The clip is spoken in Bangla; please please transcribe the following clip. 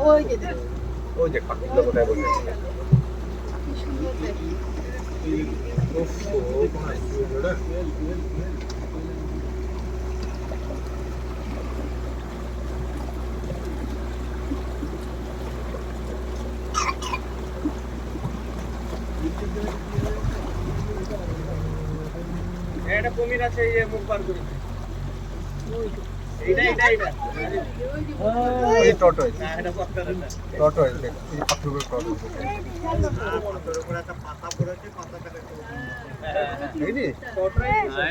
ওই যে দেখো, ওই যে পাখিগুলো কোথায় বসে আছে। কি সুন্দর দেখো। উফ, ও কোথায় ওটা? একটা কুমির আছে, এই যে মুখ বার করেছে। এইটা এইটা এইটা ওই টর্টয়েস। না, এটা কক্কারের না। টর্টয়েস দেখ, এই যে পাথরের উপর টর্টয়েস। পাথরের উপর একটা পাতা পড়েছে, পাতাটাকে এই যে টর্টয়েস